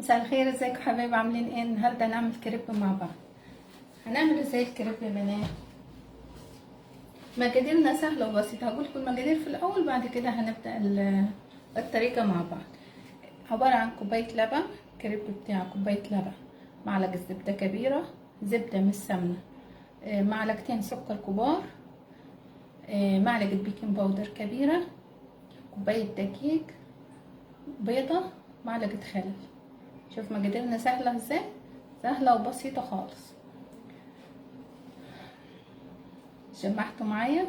مساء الخير، ازيكم حبايبي؟ عاملين ايه؟ النهارده هنعمل كريب مع بعض. هنعمل ازاي الكريب يا بنات؟ مقاديرنا سهله وبسيطه. هقول لكم المقادير في الاول، بعد كده هنبدا الطريقه مع بعض. عباره عن كوبايه لبن، الكريب بتاعه كوبايه لبن، معلقه زبده كبيره، زبده مش سمنه، معلقتين سكر كبار، معلقه بيكنج باودر كبيره، كوبايه دقيق، بيضه، معلقه خل. شوف مقاديرنا سهله ازاي، سهله وبسيطه خالص. جمعتوا معايا؟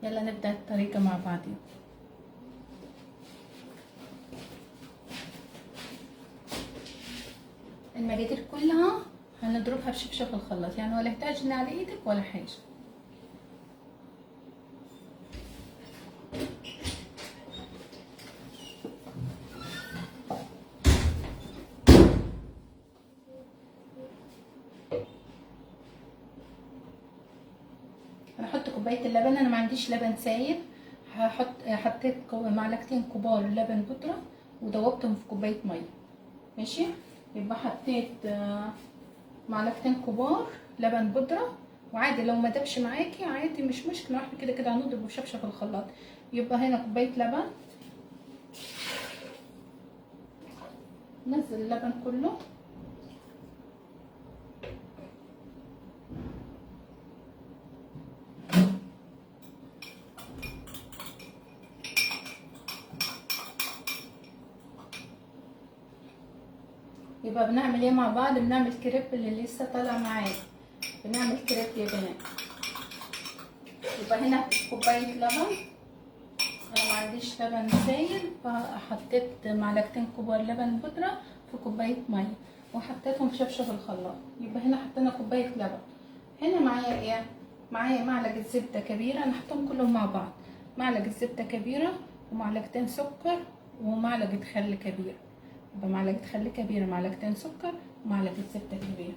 يلا نبدأ الطريقة مع بعض. المقادير كلها هنضربها بشبشب في الخلاط، يعني ولا يحتاج على ايدك ولا حاجة. هنحط كوباية اللبن، انا ما عنديش لبن سايب، حطيت معلقتين كبار لبن بودرة ودوبتهم في كوباية مية. ماشي، يبقى حطيت معلقتين كبار لبن بودرة، وعادي لو ما دبش معاكي عادي مش مشكلة، احنا كده كده هنضربه بشبشب في الخلاط. يبقى هنا كوباية لبن، نزل اللبن كله، يبقى بنعمل ايه مع بعض؟ بنعمل كريب اللي لسه طالع معايا، بنعمل كريب يا بنات. يبقى هنا كوبايه لبن، انا ما عنديش لبن سايل فحطيت معلقتين كبار لبن بودره في كوبايه ميه وحطيتهم في شبشب الخلاط. يبقى هنا حطينا كوبايه لبن. هنا معايا ايه؟ معايا معلقه زبده كبيره، انا حطهم كلهم مع بعض، معلقه زبده كبيره ومعلقتين سكر ومعلقه خل كبيره. يبقى معلقه خل كبيره، معلقتين سكر ومعلقه زبده كبيره.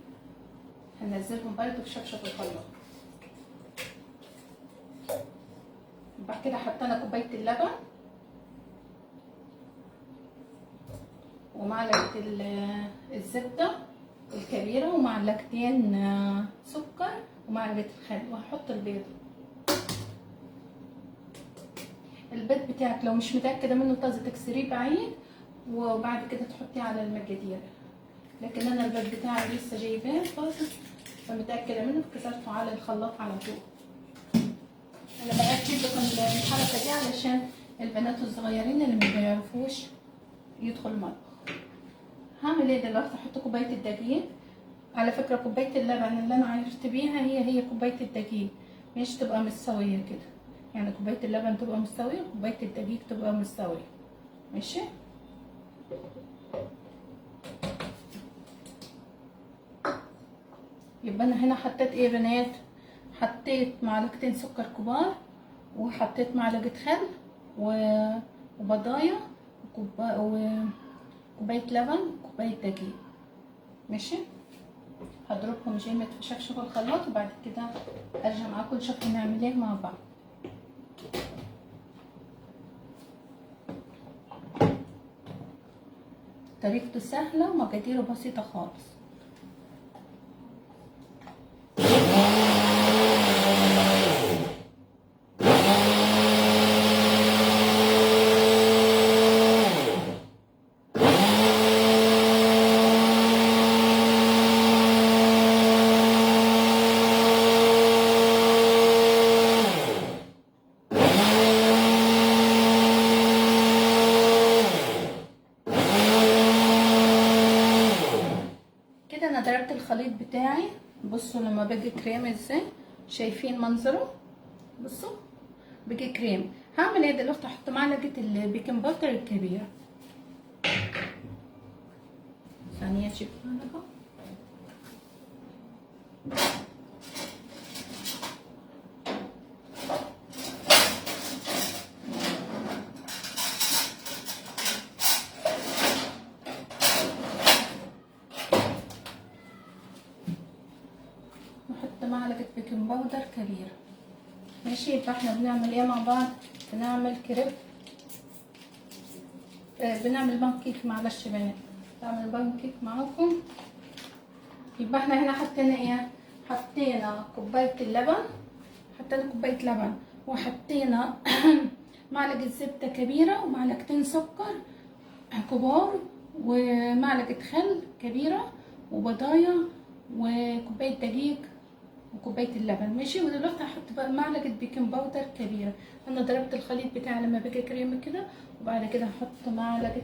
هننزلهم برضو في شبشب الخلاط. بعد كده حطينا كوبايه اللبن ومعلقه الزبده الكبيره ومعلقتين سكر ومعلقه الخل، وهحط البيض. البيض بتاعك لو مش متاكده منه طازه تكسريه بعيد وبعد كده تحطيه على المقادير، لكن انا البيض بتاعي لسه جايباه طازه فمتاكده منه، كسرته على الخلاط على طول. انا باكد لكم الحركه دي علشان البنات الصغيرين اللي ما بيعرفوش يدخلوا المطبخ. هعمل ايه دلوقتي؟ احط كوبايه الدقيق. على فكره كوبايه اللبن اللي انا عايرت بيها هي كوبايه الدقيق، مش تبقى مستويه كده، يعني كوبايه اللبن تبقى مستويه وكوبايه الدقيق تبقى مستويه. ماشي، يبقى انا هنا حطيت ايه يا بنات؟ حطيت معلقتين سكر كبار وحطيت معلقه خل وبضايه وكوبايه لبن وكوبايه دقيق. ماشي، هضربهم جامد في شبشب الخلاط وبعد كده ارجع معاكم نشوف هنعمل ايه مع بعض. طريقته سهله ومقاديره بسيطه خالص. كده انا ضربت الخليط بتاعي، بصوا لما بيجي كريم ازاي، شايفين منظره؟ بصوا بيجي كريم. هعمل ايه دلوقتي؟ احط معلقه البيكنج باودر الكبيره، ثانيه تجيب معلقه. معلقه بيكنج باودر كبيره. ماشي، يبقى احنا بنعمل ايه مع بعض؟ بنعمل كريب بنعمل بانكيك. معلش بنات، بعمل بانكيك معاكم. يبقى احنا هنا حطينا ايه؟ حطينا كوبايه اللبن، حطينا كوبايه لبن، وحطينا معلقه زبده كبيره، ومعلقتين سكر كبار، ومعلقه خل كبيره، وبضايه، وكوبايه دقيق، وكوبايه اللبن. ماشي. ودلوقتي هحط بقى معلقه بيكنج باودر كبيره. انا ضربت الخليط بتاعي لما بقى كريمه كده، وبعد كده هحط معلقه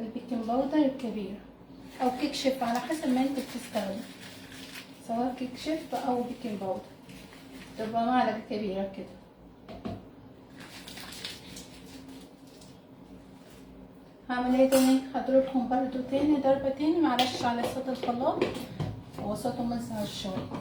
البيكنج باودر الكبيره، او كيك شيف على حسب ما انت بتستخدم، سواء كيك شيف او بيكنج باودر. تبقى معلقه كبيره كده. هعمل ايه تاني؟ هضربهم برضو تاني ضربه تاني، معلش على صوت الخلاط، هو صوته مزعج شويه.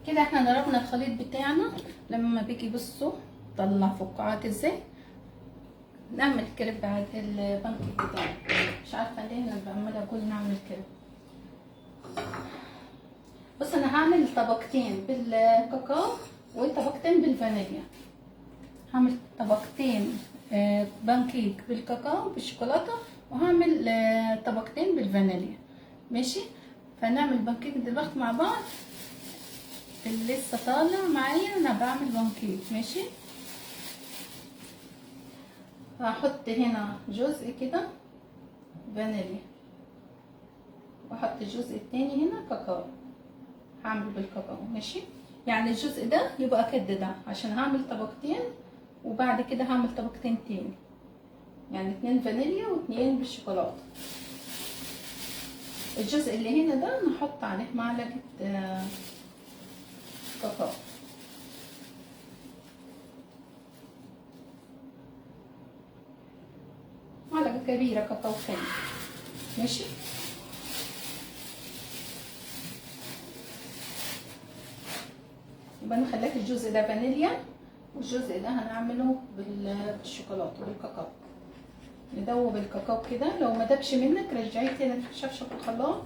كده احنا ضربنا الخليط بتاعنا. لما بيجي بصوا طلع فقاعات ازاي. نعمل كريب بعد البانكيك بتاعنا. مش عارفه ليه انا بعمل اقول نعمل كريب. بص انا هعمل طبقتين بالكاكاو وطبقتين بالفانيليا. هعمل طبقتين بانكيك بالكاكاو بالشوكولاته، وهعمل طبقتين بالفانيليا. ماشي. فنعمل بانكيك دلوقتي مع بعض. اللي لسه طالع معايا انا بعمل بانكيك. ماشي. هحط هنا جزء كده فانيليا، واحط الجزء التاني هنا كاكاو. هعمل بالكاكاو. ماشي. يعني الجزء ده يبقى قد ده، عشان هعمل طبقتين، وبعد كده هعمل طبقتين تاني، يعني 2 فانيليا و2 بالشوكولاته. الجزء اللي هنا ده نحط عليه معلقه كاكاو. معلقه كبيره كاكاو خام. ماشي. يبقى انا خليت الجزء ده فانيليا، والجزء ده هنعمله بالشوكولاته بالكاكاو. ندوب الكاكاو كده، لو ما دبش منك رجعيه تاني تشفشق الخلاط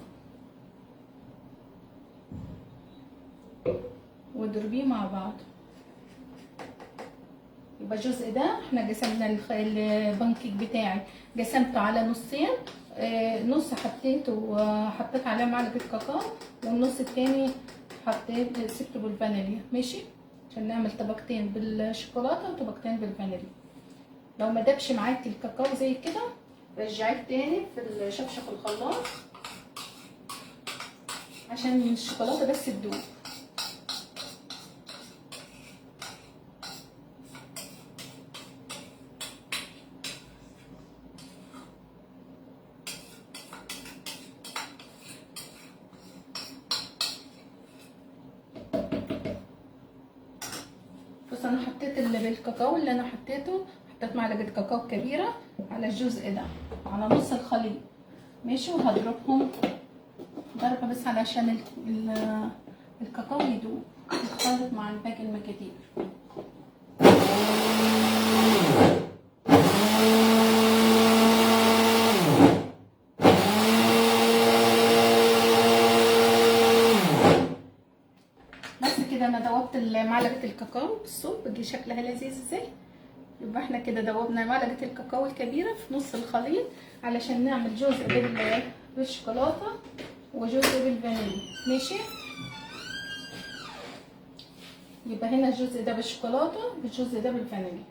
واضربيه مع بعض. يبقى الجزء ده احنا قسمنا البانكيك بتاعي، قسمته على نصين. نص حطيت عليه معلقه كاكاو، والنص التاني سبته بالفانيليا. ماشي. عشان نعمل طبقتين بالشوكولاته وطبقتين بالفانيليا. لو ما دبش معاكي الكاكاو زي كده رجعيه تاني في شفشق الخلاط عشان الشوكولاته بس تدوب. بص انا حطيت اللي بالكاكاو اللي انا حطيته، حطيت معلقه كاكاو كبيره على الجزء ده، على نص الخليط. ماشي. وهضربهم ضربه بس علشان الكاكاو يدوب يتخلط مع باقي المقادير. بس كده انا دوبت معلقه الكاكاو. بصوا بقي شكلها لذيذ ازاي. يبقى احنا كده دوبنا معلقه الكاكاو الكبيره في نص الخليط علشان نعمل جزء بالشوكولاته وجزء بالفانيليا. ماشي. يبقى هنا الجزء ده بالشوكولاته والجزء ده بالفانيليا.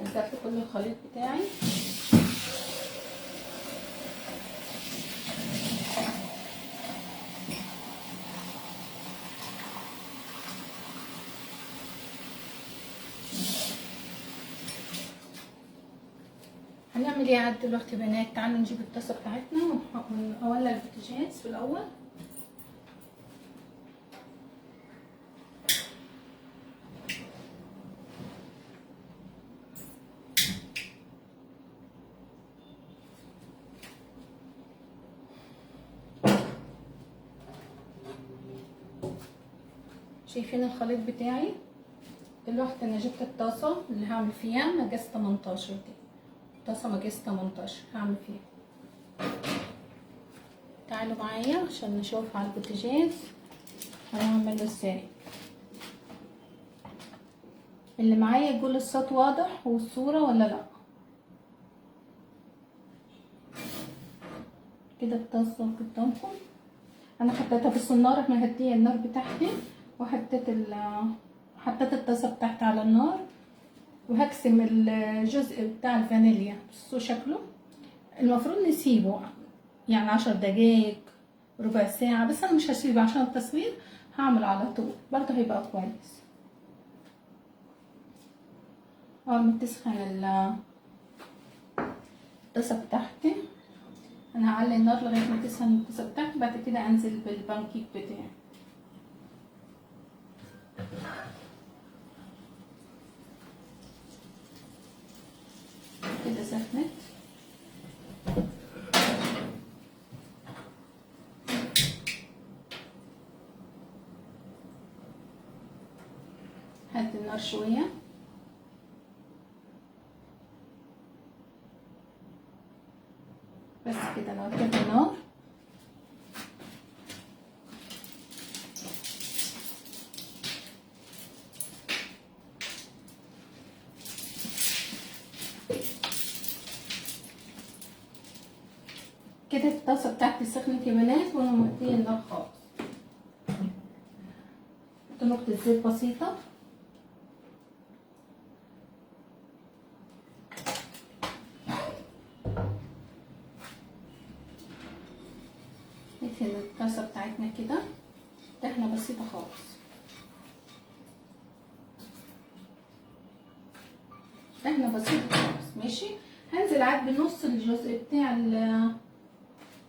نزلت كل الخليط بتاعي. هنعمل ايه عاد دلوقتي يا بنات؟ تعالوا نجيب الطاسه بتاعتنا ونولع البوتاجاز في الاول. شايفين الخليط بتاعي؟ دلوقتي انا جبت الطاسه اللي هعمل فيها مقاس 18 دي، طاسه مقاس 18 هعمل فيها. تعالوا معايا عشان نشوف على البوتاجاز هنعمله ازاي. اللي معايا يقول الصوت واضح والصوره ولا لا. كده الطاسه قدامكم، انا حطيتها في الصناره مهديه النار بتاعتي، وحطيت حطيت الطاسه بتاعتي على النار، وهقسم الجزء بتاع الفانيليا. بصوا شكله، المفروض نسيبه يعني 10 دقايق ربع ساعة، بس انا مش هسيبه عشان التصوير، هعمل على طول برضه هيبقى كويس. اول ما تسخن الطاسه بتاعتي انا هعلي النار لغايه ما تسخن الطاسه بتاعتي، بعد كده انزل بالبانكيك بتاعي. كده سخنت، هدي النار شويه، بس كده انا وطيت النار. كده الطاسه بتاعتي سخنت يا بنات، وانا موطيه النار خالص. حط نقطه زيت بسيطه، ندهن الطاسه بتاعتنا كده دهنه بسيطه خالص، دهنه بسيطه خالص. ماشي، هنزل عاد بنص الجزء بتاع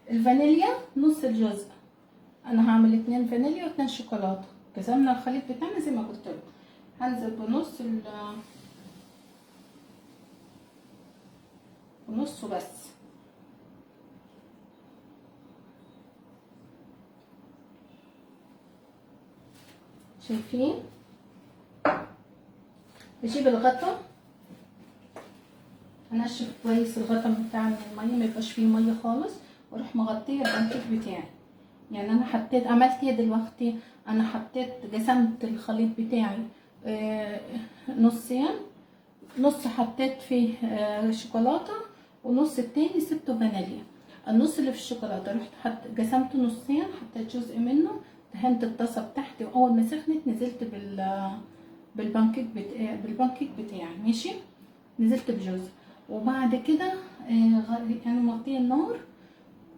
الفانيليا، نص الجزء. انا هعمل 2 فانيليا و2 شوكولاته، قسمنا الخليط بتاعنا زي ما قلت لكم. هنزل بنصه بس. شايفين؟ بجيب الغطا انشف كويس الغطا بتاع الميه، ما يبقاش فيه ميه خالص، واروح مغطيه البانكيك بتاعي. يعني انا حطيت، عملت ايه دلوقتي؟ انا حطيت، قسمت الخليط بتاعي نصين، نص حطيت فيه شوكولاته، ونص التاني سبته فانيليا. النص اللي في الشوكولاته رحت قسمته نصين، حطيت جزء منه، دهنت الطاسه بتاعتي، واول ما سخنت نزلت بالبانكيك بتاعي. ماشي، نزلت بجزء، وبعد كده يعني مغطيه النار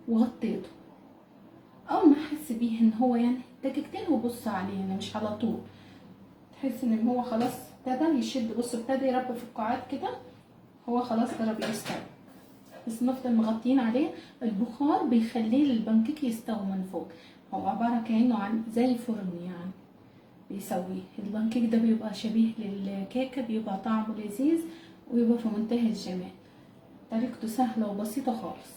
وغطيته. اول ما احس بيه ان هو يعني دقيقتين وبص عليه، يعني مش على طول، تحس ان هو خلاص ابتدى يشد. بص ابتدى يربى في القاعات كده، هو خلاص قرب يستوي، بس نفضل مغطيين عليه. البخار بيخليه البانكيك يستوي من فوق، هو عباره كانه عن زي فرن يعني بيسويه. البانكيك ده بيبقى شبيه للكيكه، بيبقى طعمه لذيذ ويبقى في منتهى الجمال. طريقته سهله وبسيطه خالص.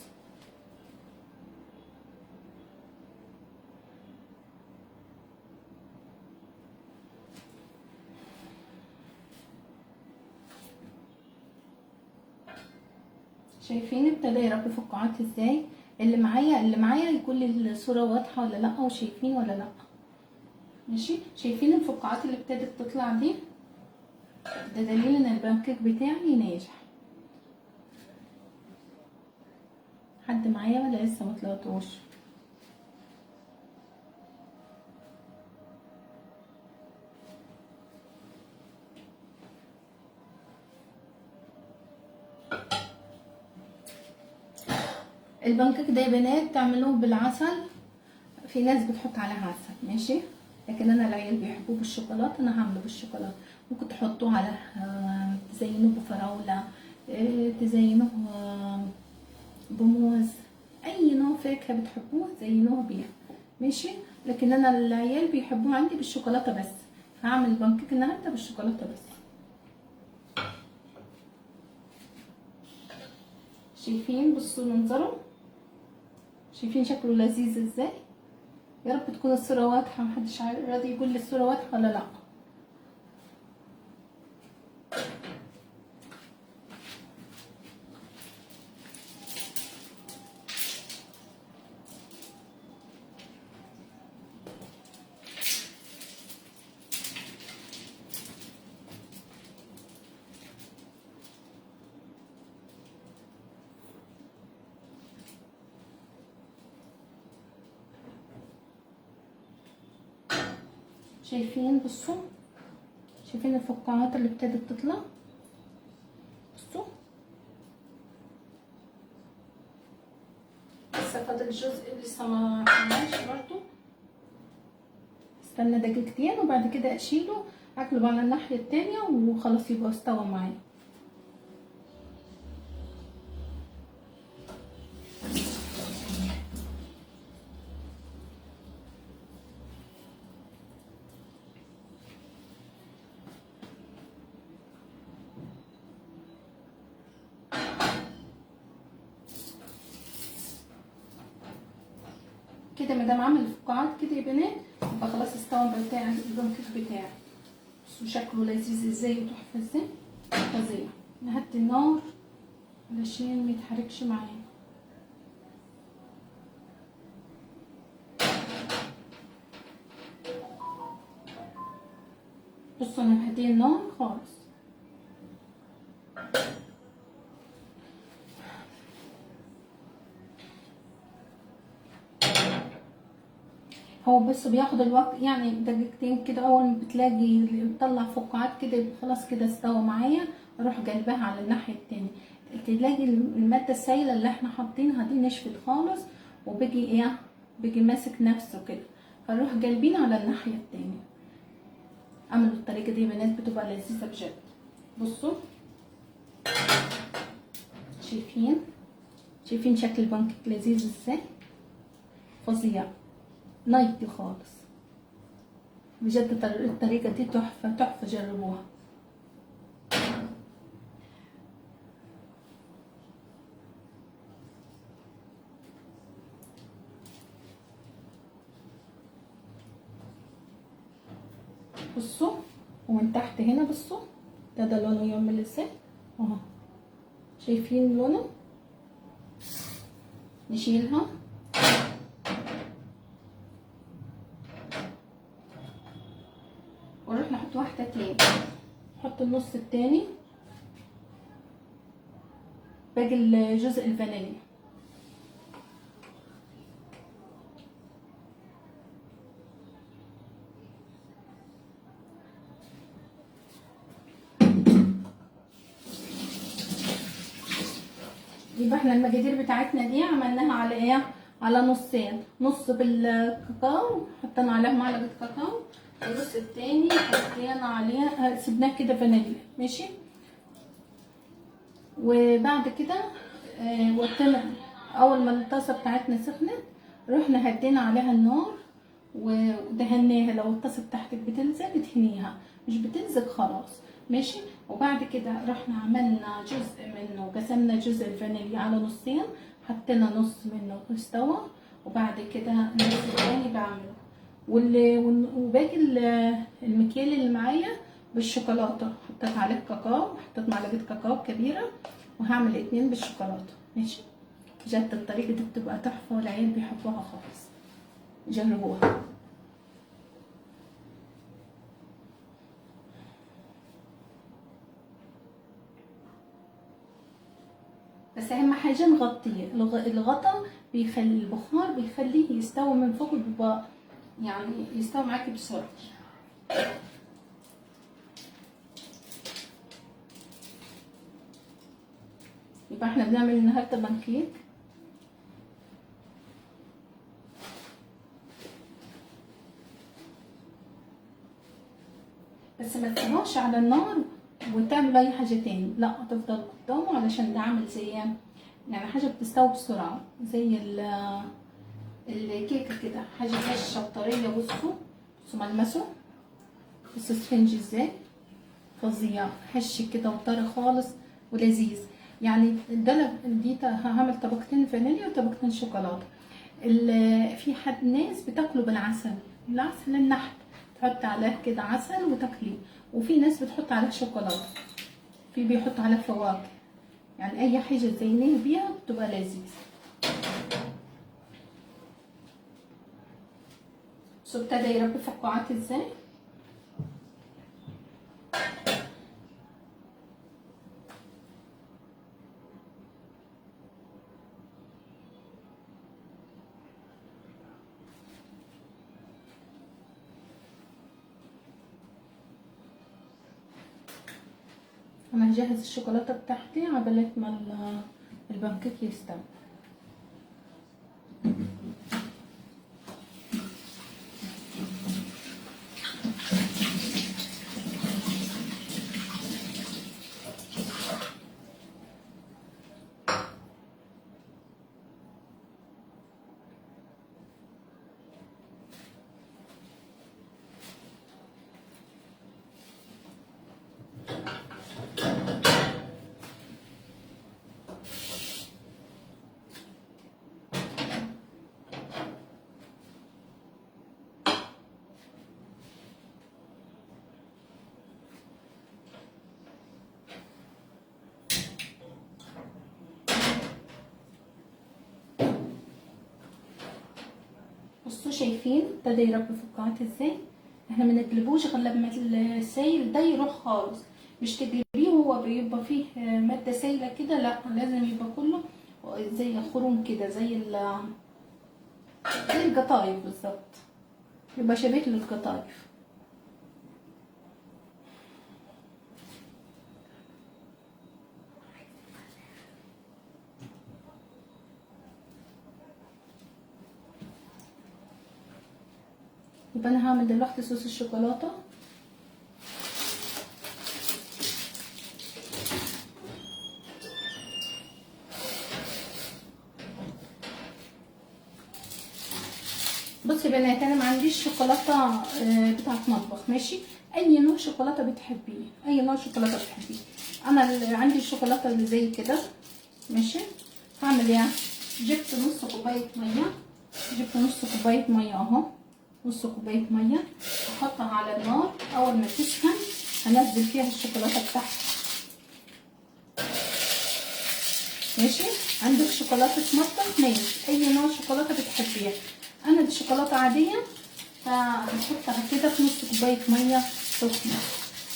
شايفين ابتدى يربي فقاعات ازاي؟ اللي معايا يقول لي الصوره واضحه ولا لا، وشايفين ولا لا. ماشي، شايفين الفقاعات اللي ابتدت تطلع دي؟ ده دليل ان البانكيك بتاعي ناجح. حد معايا ولا لسه ما طلعتوش؟ البانكيك ده يا بنات تعملوه بالعسل، في ناس بتحط عليه عسل ماشي، لكن انا العيال بيحبوه بالشوكولاته، انا هعمله بالشوكولاته. ممكن تحطوه على تزينوه بفراوله، تزينوه بموز، اي نوع فاكهه بتحبوه زينوه بيها ماشي. لكن انا العيال بيحبوه عندي بالشوكولاته بس، هعمل البانكيك النهارده بالشوكولاته بس. شايفين؟ بصوا منظره، شايفين شكله لذيذ ازاي؟ يا رب تكون الصوره واضحه، محدش راضي يقول لي الصوره واضحه ولا لا. شايفين؟ بصوا، شايفين الفقاعات اللي ابتدت تطلع؟ بصوا لسه فاضل جزء لسه ما عملش برضو. استنى دقيقتين وبعد كده اشيله اقلب على الناحيه التانية وخلاص يبقى استوى معايا. كده مادام عامل الفقاعات كده يا بنات يبقى خلاص استوى بتاع البانكيك بتاعي. بصوا شكله لذيذ ازاي وتحفه ازاي، فظيع. نهدي النار علشان ميتحرقش معايا. بصوا انا مهديه النار خالص. هو بس بياخد الوقت يعني دقيقتين كده. اول ما بتلاقي بتطلع فقاعات كده خلاص كده استوى معايا، اروح جايباها على الناحيه التانية. تلاقي الماده السائله اللي احنا حاطينها دي نشفت خالص وبيجي ايه، بيجي ماسك نفسه كده، فنروح جايبين على الناحيه التانية. اعملوا الطريقه دي يا بنات بتبقى لذيذه بجد. بصوا شايفين؟ شايفين شكل البانكيك لذيذ ازاي، فظيع نايتي خالص بجد. الطريقة دي تحفة تحفة، جربوها. بصوا ومن تحت هنا بصوا ده لونه يعمل ازاي اهو، شايفين لونه؟ نشيلها ونروح نحط واحدة تاني، نحط النص التاني باقي الجزء الفانيليا. يبقى احنا المقادير بتاعتنا دي عملناها على ايه، على نصين، نص بالكاكاو حطينا عليه معلقه كاكاو، النص التاني حطينا عليه سيبناه كده فانيليا ماشي. وبعد كده وطينا اول ما الطاسه بتاعتنا سخنت رحنا هدينا عليها النار ودهناها. لو الطاسه بتاعتك بتلزق ادهنيها، مش بتلزق خلاص ماشي. وبعد كده رحنا عملنا جزء منه، قسمنا جزء الفانيليا على نصين، حطينا نص منه استوى وبعد كده النص التاني بعمله. وباقي المكيال اللي معايا بالشوكولاته حطيت عليه كاكاو، حطيت معلقه كاكاو كبيره وهعمل 2 بالشوكولاته ماشي. بجد الطريقه دي بتبقى تحفه والعيال بيحبوها خالص، جربوها. بس اهم حاجه نغطيه، الغطا بيخلي البخار بيخليه يستوي من فوق، بيبقى يعني يستوي معاكي بسرعه. يبقى احنا بنعمل النهارده بانكيك. بس ما تسيبوش على النار وتعمل اي حاجه تاني، لا تفضل قدامه علشان ده عامل زي يعني حاجه بتستوي بسرعه زي الكيكه كده، حاجه هشه وطريه. بصوا ملمسه، بصوا السفنج ازاي فظيع، هش كده وطري خالص ولذيذ. يعني ده دي هعمل طبقتين فانيليا وطبقتين شوكولاته. في حد ناس بتاكله بالعسل، العسل النحل تحط عليه كده عسل وتاكليه، وفي ناس بتحط عليه شوكولاته، في بيحط عليه فواكه، يعني اي حاجه تزينيه بيها بتبقى لذيذ. شو ابتدى يربي فقاعات ازاي. انا هجهز الشوكولاته بتاعتي عبالة ما البانكيك يستوي. بصوا شايفين ابتدى يربي فقاعات ازاي. احنا ما نقلبوش غير لما السائل ده يروح خالص، مش تقلبيه وهو بيبقى فيه ماده سايله كده، لا لازم يبقى كله زي خروم كده، زي القطايف بالظبط، يبقى شبيه للقطايف. يبقى انا هعمل دلوقتي صوص الشوكولاته. بصي يا بنات، انا ما عنديش شوكولاته بتاعت مطبخ، ماشي، اي نوع شوكولاته بتحبيه، اي نوع شوكولاته بتحبيه. انا اللي عندي الشوكولاته اللي زي كده، ماشي. هعمل ايه؟ جبت نص كوبايه ميه، جبت نص كوبايه ميه اهو، نص كوبايه ميه، احطها على النار. اول ما تسخن هنزل فيها الشوكولاته بتاعتي، ماشي. عندك شوكولاته مطبخ ماشي، اي نوع شوكولاته بتحبيها. انا دي شوكولاته عاديه، فهحطها كده في نص كوبايه ميه سخنه.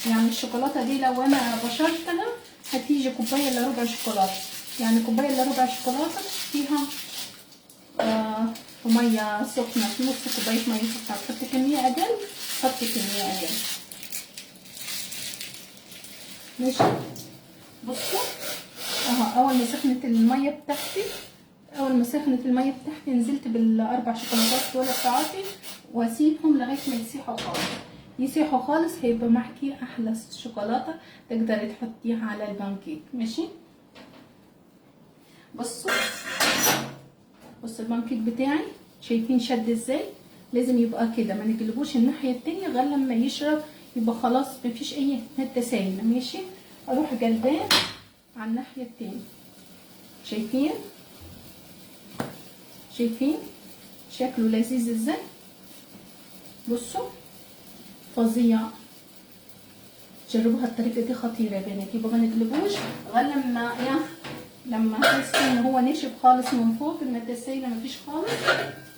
يعني الشوكولاته دي لو انا بشرتها هتيجي كوبايه الا ربع شوكولاته، يعني كوبايه الا ربع شوكولاته فيها في ميه سخنه، في نص كوبايه ميه سخنه. تحطي كميه اقل، حطي كميه اقل، ماشي. بصوا اهو، اول ما سخنت الميه بتاعتي، اول ما سخنت الميه بتاعتي نزلت بالاربع شوكولاتات دول بتاعتي، واسيبهم لغايه ما يسيحوا خالص. يسيحوا خالص هيبقى معاكي احلى شوكولاته تقدري تحطيها على البانكيك، ماشي. بصوا البانكيك بتاعي شايفين شد ازاي؟ لازم يبقى كده، ما نقلبوش الناحيه التانية غير لما يشرب، يبقى خلاص مفيش اي ماده سايله، ماشي. اروح جلباه على الناحيه التانية، شايفين شكله لذيذ ازاي؟ بصوا فظيع، جربوها الطريقه دي خطيره يا بنات. يبقى ما نقلبوش غير لما احس ان هو نشف خالص من فوق، الماده السايله مفيش خالص،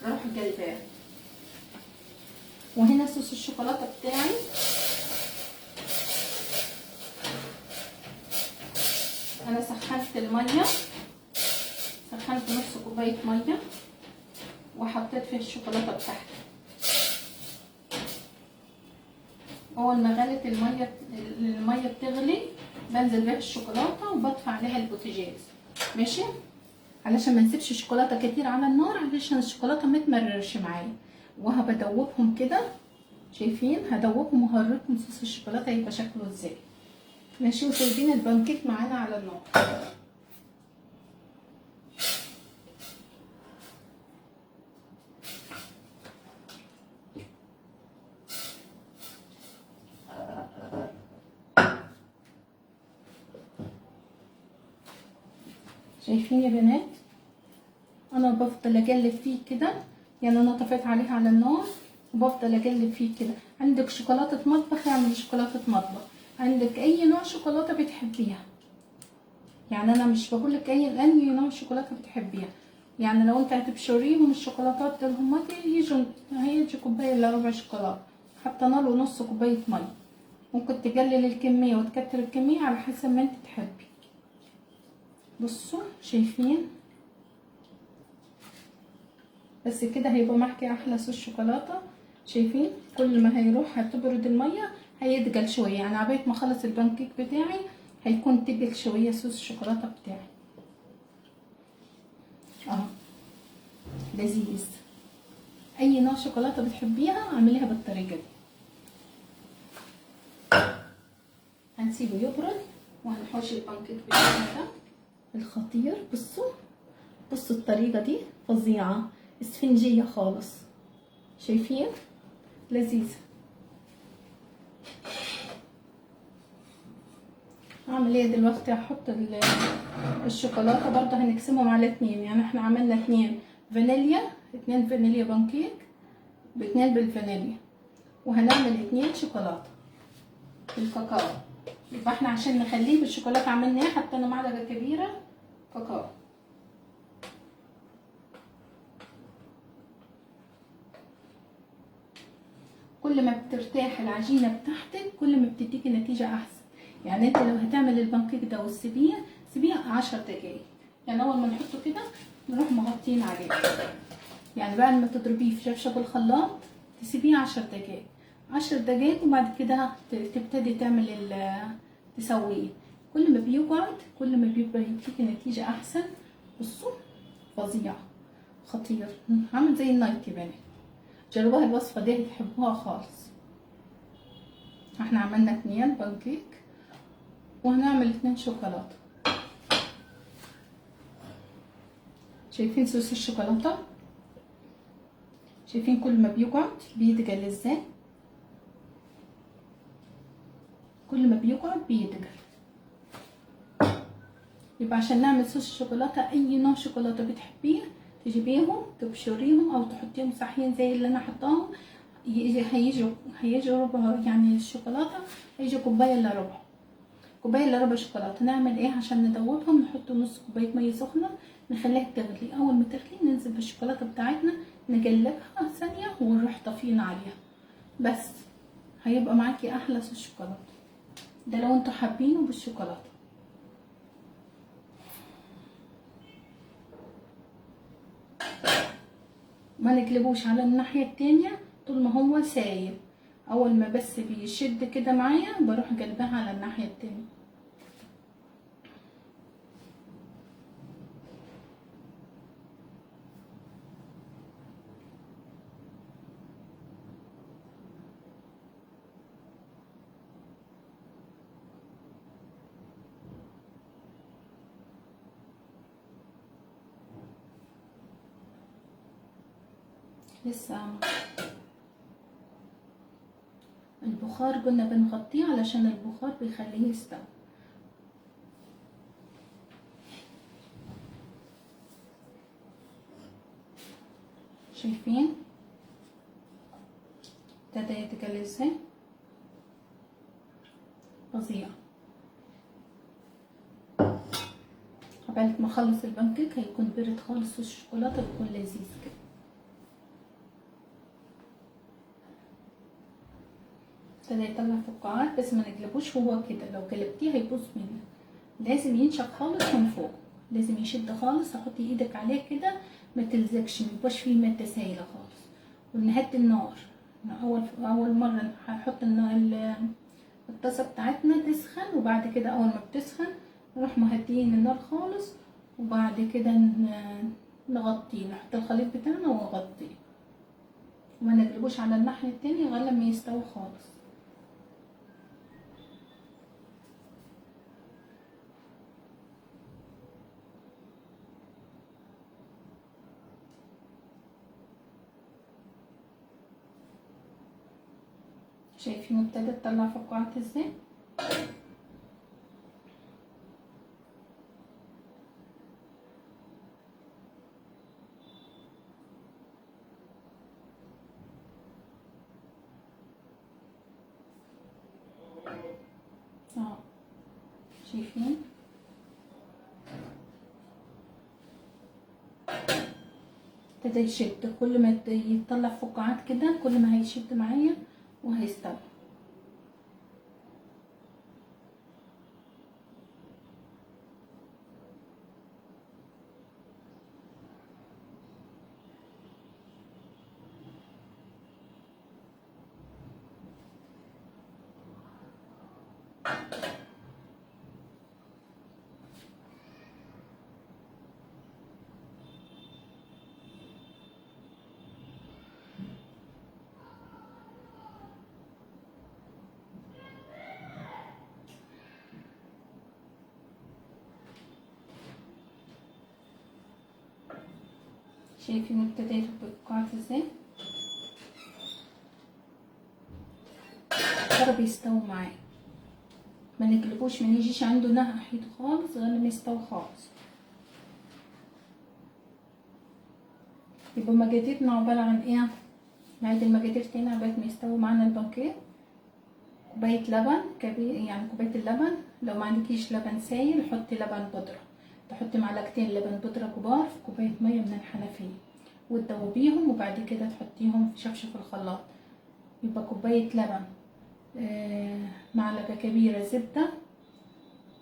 اروح جايباه. وهنا صوص الشوكولاته بتاعي، انا سخنت الميه، سخنت نص كوبايه ميه وحطيت فيها الشوكولاته بتاعتي. اول ما غلت الميه بتغلي بنزل بيها الشوكولاته وبطفي عليها البوتاجاز، ماشي، علشان ما نسيبش الشوكولاته كتير على النار، علشان الشوكولاته ما تمررش معايا. وهبدوبهم كده، شايفين؟ هدوبهم وهوريكم صوص الشوكولاته يبقى شكله ازاي. ماشي. وسايبين البانكيك معانا على النار. شايفين يا بنات؟ انا بفضل اقلب فيه كده، يعني انا طفيت عليه على النار وبفضل اقلب فيه كده. عندك شوكولاته مطبخ اعملي شوكولاته مطبخ، عندك اي نوع شوكولاته بتحبيها. يعني انا مش بقولك اي نوع شوكولاته بتحبيها. يعني لو انت هتبشريهم الشوكولاتات دول همات هيجي كوبايه الا ربع شوكولاته، حتى نار ونص كوبايه ميه. ممكن تقلل الكميه وتكتر الكميه على حسب ما انت تحبي. بصوا شايفين؟ بس كده هيبقى معاكي احلى صوص شوكولاته. شايفين؟ كل ما هيروح هتبرد الميه هيتقل شويه، يعني عبايه ما اخلص البانكيك بتاعي هيكون تقل شويه صوص الشوكولاته بتاعي. لذيذ. اي نوع شوكولاته بتحبيها اعمليها بالطريقه دي. هنسيبه يبرد وهنحوش البانكيك بتاعنا ده الخطير. بصوا الطريقه دي فظيعه، اسفنجيه خالص. شايفين؟ لذيذه. هعمل ايه دلوقتي؟ هحط الشوكولاته برضه هنقسمهم على 2، يعني احنا عملنا 2 فانيليا، 2 فانيليا بانكيك ب2 بالفانيليا، وهنعمل 2 شوكولاته بالكاكاو. يبقى احنا عشان نخليه بالشوكولاته عملنا ايه؟ حطينا معلقه كبيره كاكاو. كل ما بترتاح العجينه بتاعتك كل ما بتديكي نتيجه احسن. يعني انت لو هتعمل البانكيك ده سيبيه 10 دقايق. يعني اول ما نحطه كده نروح مغطين عليه، يعني بعد ما تضربيه في شفشق الخلاط تسيبيه 10 دقايق. 10 دقايق وبعد كده تبتدي تسويه. كل ما بيقعد كل ما بيبقى يديكي نتيجه احسن. بصوا فظيع خطير، عامل زي النايت يا بنات. جربوها الوصفه دي هتحبوها خالص. احنا عملنا 2 بانكيك وهنعمل 2 شوكولاته. شايفين صوص الشوكولاته؟ شايفين كل ما بيقعد بيتقل ازاي؟ كل ما بيقعد بيتقل. يبقى عشان نعمل صوص الشوكولاته اي نوع شوكولاته بتحبيه تجيبيهم تبشريهم او تحطيهم صحيين زي اللي انا حطاهم. هيجوا ربع، يعني الشوكولاته هيجي كوبايه الا ربع، كوبايه الا ربع شوكولاته. نعمل ايه عشان ندوبهم؟ نحط نص كوبايه ميه سخنه نخليها تغلي. اول ما تغلي ننزل بالشوكولاته بتاعتنا نقلبها ثانيه ونروح طافيين عليها. بس هيبقى معاكي احلى صوص شوكولاته ده لو انتوا حابينه بالشوكولاته. ما نقلبوش على الناحيه التانية طول ما هو سايب. اول ما بس بيشد كده معايا بروح قلبها على الناحيه التانية. لسه البخار قلنا بنغطيه علشان البخار بيخليه يستوي. شايفين ابتدى يتقل ازاي؟ فظيع. قبل ما اخلص البانكيك هيكون برد خالص والشوكولاته بيكون لذيذ كده. ابتدى يطلع فقاعات بس ما نقلبوش هو كده، لو قلبتيه هيبوظ منك. لازم ينشف خالص من فوق، لازم يشد خالص. تحطي ايدك عليه كده ما تلزقش، ما يبقاش فيه ماده سايله خالص. ونهدي النار. اول مره هنحط الطاسه بتاعتنا تسخن، وبعد كده اول ما بتسخن نروح مهديين النار خالص، وبعد كده نغطيه، نحط الخليط بتاعنا ونغطيه وما نقلبوش على الناحيه التانية غير لما يستوي خالص. شايفين ابتدت تطلع فقاعات ازاي؟ اه شايفين؟ ابتدى يشد، كل ما يطلع فقاعات كده كل ما هيشد معايا وهيستوي. شايفين ابتديت بفقاعات ازاي؟ قرب يستوي معايا، ما نقلبوش، ما نيجيش عنده ناحيته خالص غير لما يستوي خالص. يبقى مقاديرنا عبارة عن ايه؟ نعيد المقادير تاني عبال ما يستوي معانا البانكيك. كوباية لبن كبير، يعني كوباية اللبن، لو ما عندكيش لبن سايل حطي لبن بودرة، تحطي معلقتين لبن بودرة كبار في كوباية مية من الحنفية وتدوبيهم، وبعد كده تحطيهم في شفشة الخلاط. يبقى كوباية لبن، معلقة كبيرة زبدة،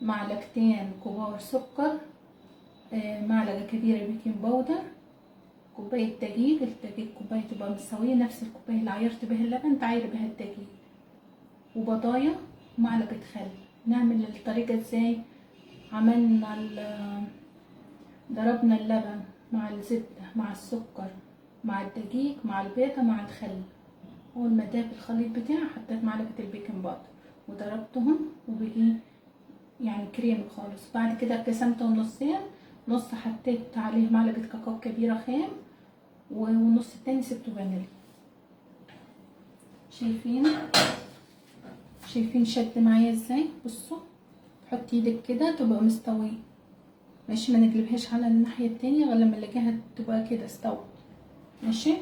معلقتين كبار سكر، معلقة كبيرة بيكنج باودر، كوباية دقيق. الدقيق كوباية تبقى مساوية نفس الكوباية اللي عيرت بها اللبن تعايري بها الدقيق، وبضاية ومعلقة خل. نعمل الطريقة ازاي؟ عملنا ضربنا اللبن مع الزبدة مع السكر مع الدقيق مع البيضة مع الخل، اول ما داب الخليط بتاعي حطيت معلقة البيكنج باودر وضربتهم وبقي يعني كريم خالص. بعد كده قسمتهم نصين، نص حطيت عليه معلقة كاكاو كبيرة خام، والنص التاني سبته فانيليا. شايفين شد معايا ازاي؟ بصوا، تحطي ايدك كده تبقى مستويه، ماشي، ما نقلبهاش على الناحيه التانية غير لما نلاقيها تبقى كده استوت، ماشي.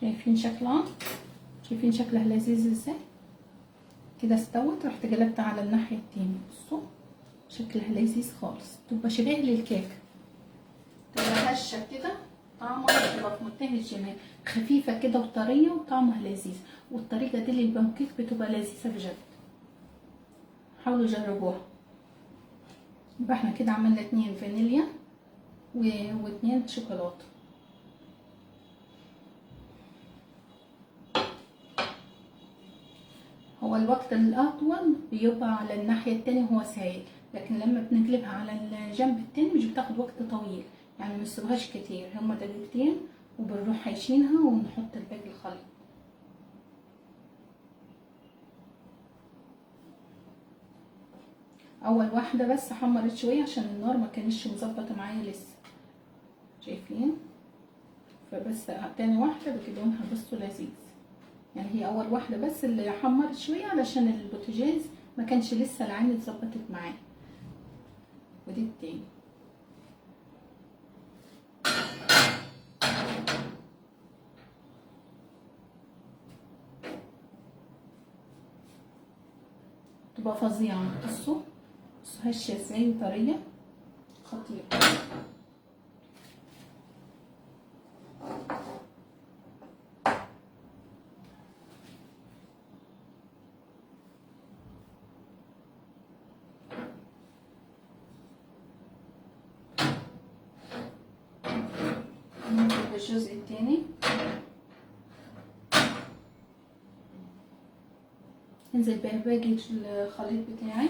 شايفين شكلها لذيذ ازاي؟ كده استوت. رحت قلبتها على الناحيه التانية، بصوا شكلها لذيذ خالص، تبقى شبه للكيك، تبقى هشه كده، طعمها بيبقى في منتهى الجمال، خفيفه كده وطريه وطعمها لذيذ. والطريقه دي للبانكيك بتبقى لذيذه بجد، حاولوا جربوها. يبقى احنا كده عملنا 2 فانيليا و2 شوكولاته. هو الوقت الاطول بيبقى على الناحيه التانية هو سايل، لكن لما بنقلبها على الجنب التاني مش بتاخد وقت طويل، يعني ما نسيبهاش كتير، هما دقيقتين وبنروح حايشينها ونحط الباقي الخليط. اول واحده بس حمرت شويه عشان النار ما كانتش مظبطه معايا لسه، شايفين؟ فبس تاني واحده بقى لونها بصوا لذيذ، يعني هي اول واحده بس اللي حمرت شويه علشان البوتاجاز ما كانش لسه العين اتظبطت معاه. ودي التاني. تبقى فظيعه، بصوا هشه ازاي طريه، خطيره. ننزل بالجزء التاني، انزل باقي الخليط بتاعي.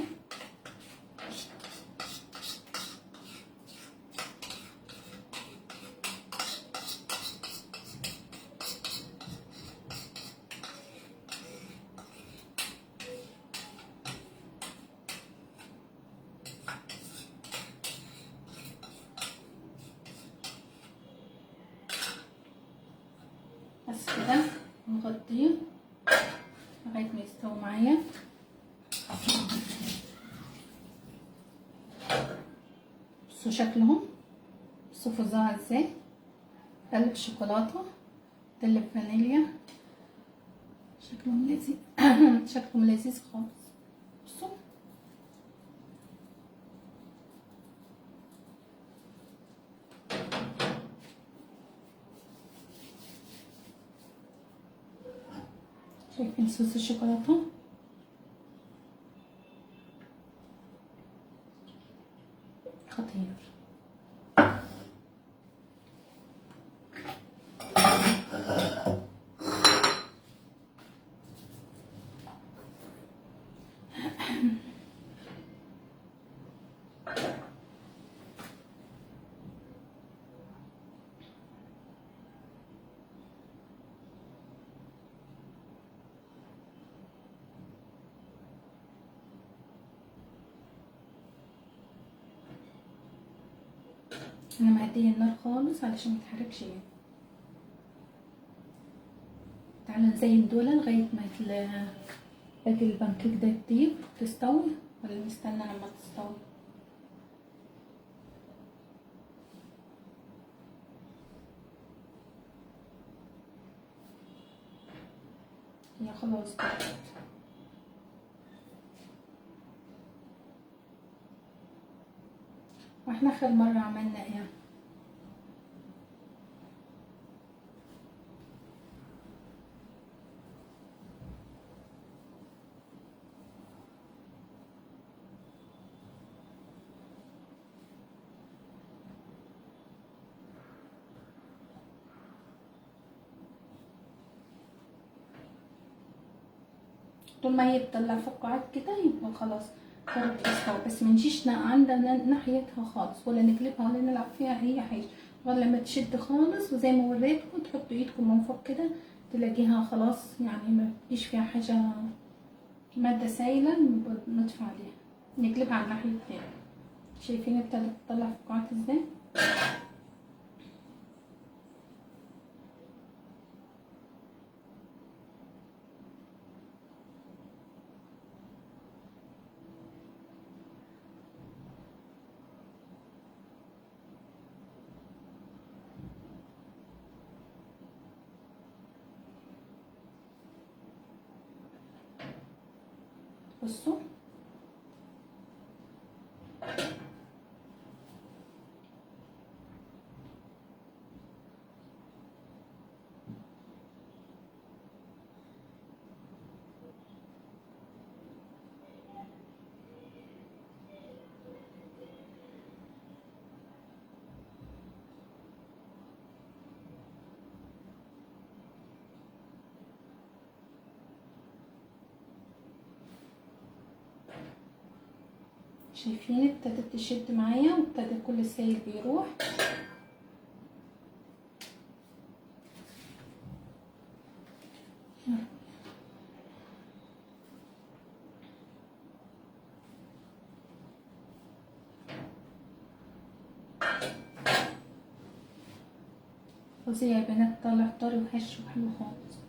بس كده نغطيه لغاية ما يستوي معايا. بصوا شكلهم، بصوا فظاع ازاي، قلب شوكولاتة قلب فانيليا، شكلهم لذيذ شكلهم لذيذ خالص. بصوا شايفين صوص الشوكولاتة خطير. انا مهديه النار خالص علشان متحركش يعني. تعالوا نزين دول لغايه ما باقي البانكيك ده يطيب تستوي، ولا نستنى لما تستوي؟ هي خلاص طيب. واحنا اخر مره عملنا ايه؟ طول ما هي بتطلع فقاعات كده يبقى خلاص قربت تستوي، بس منجيش عندنا ناحيتها خالص ولا نقلبها ولا نلعب فيها اي حاجه، غير لما تشد خالص وزي ما وريتكم تحطوا ايدكم من فوق كده تلاقيها خلاص، يعني ما فيش فيها حاجه ماده سايله نطفي عليها، نقلبها على الناحيه التانية. شايفين ابتدت تطلع فقاعات ازاي؟ بصوا شايفين ابتدت تشد معايا وابتدى كل السائل بيروح. فظيع يا بنات، طلع طري وهش وحلو خالص.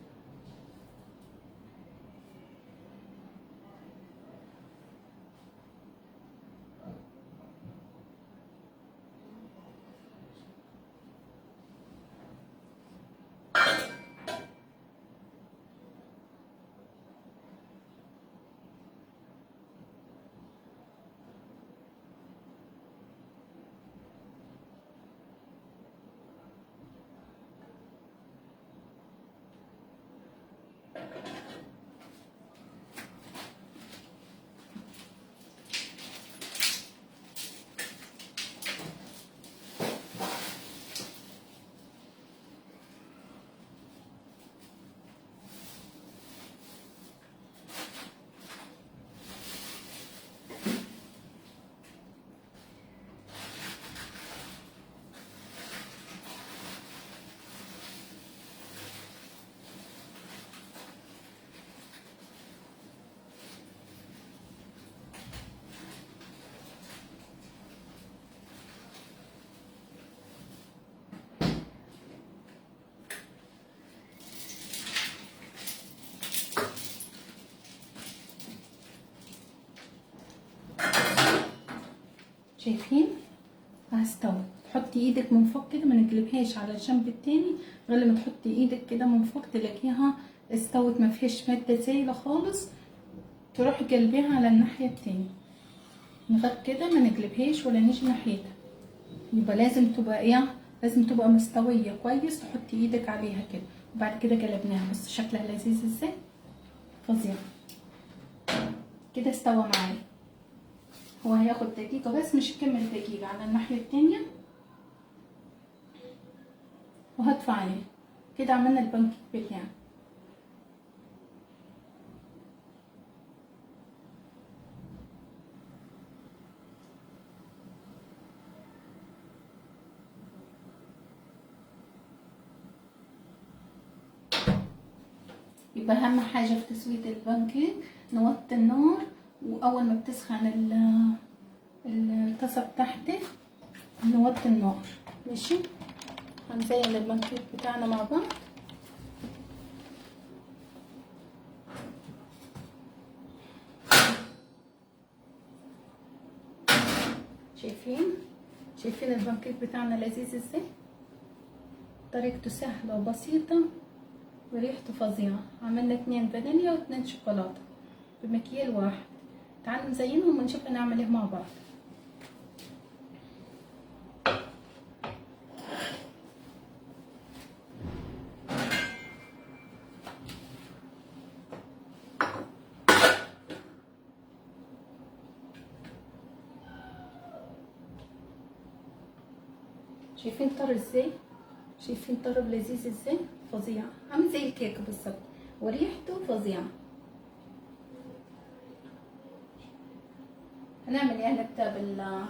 شايفين هستوي. تحطي ايدك من فوق كده، ما نقلبهاش على الجنب التاني غير لما تحطي ايدك كده من فوق تلاقيها استوت، ما فيهاش ماده سايله خالص، تروحي قلبيها على الناحيه التانية. من غير كده ما نقلبهاش ولا نيجي ناحيتها. يبقى لازم تبقى ايه، لازم تبقى مستويه كويس. تحطي ايدك عليها كده وبعد كده قلبناها. بس شكلها لذيذ ازاي، فظيع. كده استوى معايا. هو هياخد دقيقه بس، مش هكمل دقيقه على الناحيه التانية وهدفع عليه. كده عملنا البانكيك بتاعنا. يبقى اهم حاجه في تسويه البانكيك نوطي النار، واول ما بتسخن الطاسه بتاعتي نوطي النار. ماشي، هنزين البانكيك بتاعنا مع بعض. شايفين البانكيك بتاعنا لذيذ ازاي، طريقته سهله وبسيطه وريحته فظيعه. عملنا 2 فانيليا و2 شوكولاته بمكيال واحد. تعالوا نزينهم ونشوف هنعمل ايه مع بعض. شايفين طر ازاي، شايفين طرب لذيذ ازاي، فظيع، عامل زي الكيك بالظبط وريحته فظيعه. هنعمل ايه، هنبدا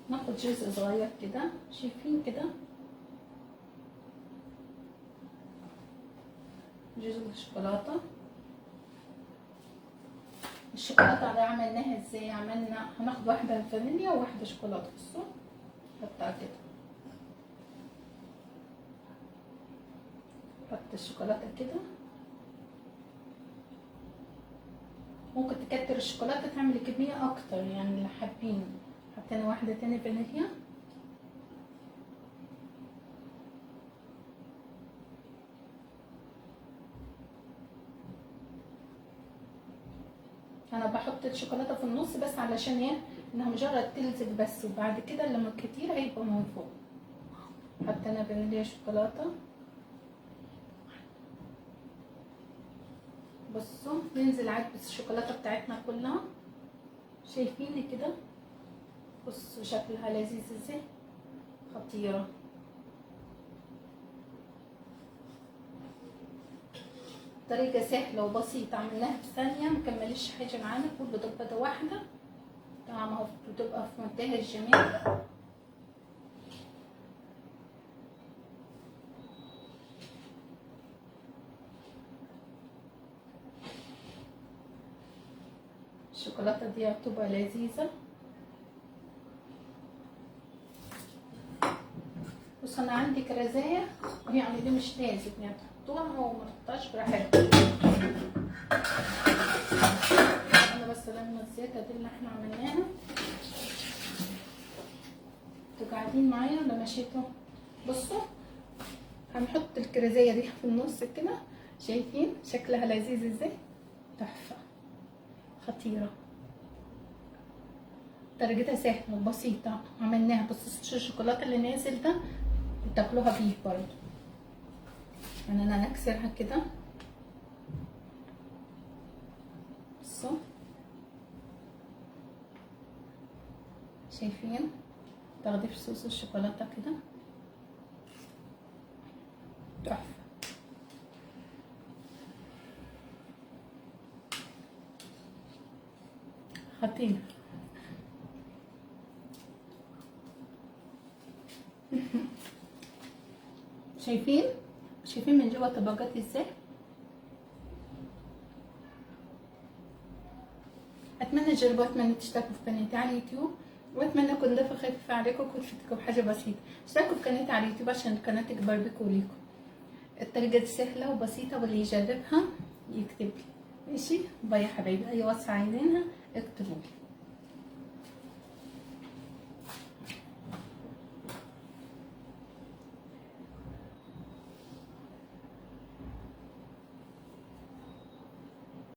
ناخد جزء صغير كده. شايفين كده جزء الشوكولاته. الشوكولاته اللي عملناها ازاي، هناخد واحده فانيليا وواحده شوكولاته. بصوا حطها كده، حط الشوكولاته كده. ممكن تكتر الشوكولاته تعملي كميه اكتر يعني اللي حابين. حطينا واحده تاني فانيليا. انا بحط الشوكولاته في النص بس علشان ايه، انها مجرد تلزق بس، وبعد كده لما كتير هيبقى من فوق. حطينا فانيليا شوكولاته. بصوا ننزل عاد بس الشوكولاته بتاعتنا كلها. شايفين كده، بصوا شكلها لذيذ ازاي، خطيره. طريقه سهله وبسيطه، عملناها في ثانيه، مكملش حاجه معانا، كله ضربه واحده. طعمها بتبقى في منتهى الجمال. الشوكولاته دي بتبقى لذيذه. بص انا عندي كرزايه، يعني دي مش لازم يعني تحطوها وما تحطهاش براحتكم. انا بس لما الزياده دي اللي احنا عملناها. انتوا قاعدين معايا ولا مشيتوا؟ بصوا هنحط الكرزايه دي في النص كده. شايفين شكلها لذيذ ازاي، تحفه، خطيره. طريقتها سهله وبسيطه، عملناها. بصوا الشوكولاته اللي نازل ده بتاكلوها بيه برضه. يعني انا هكسرها كده. بصوا شايفين، تاخدي في صوص الشوكولاته كده، تحفه. خطير. شايفين من جوه طبقات ازاي. اتمنى تجربوا، اتمنى تشتركوا في قناتي على اليوتيوب، واتمنى اكون ضيفه خفيفه عليكم وكنت فدتكم بحاجه بسيطه. اشتركوا في قناتي على اليوتيوب عشان القناه تكبر بيكم وليكم. الطريقه دي سهله وبسيطه، واللي يجربها يكتب لي. ماشي، باي يا حبايبي، اي وصفه عايزينها اكتبوا لي.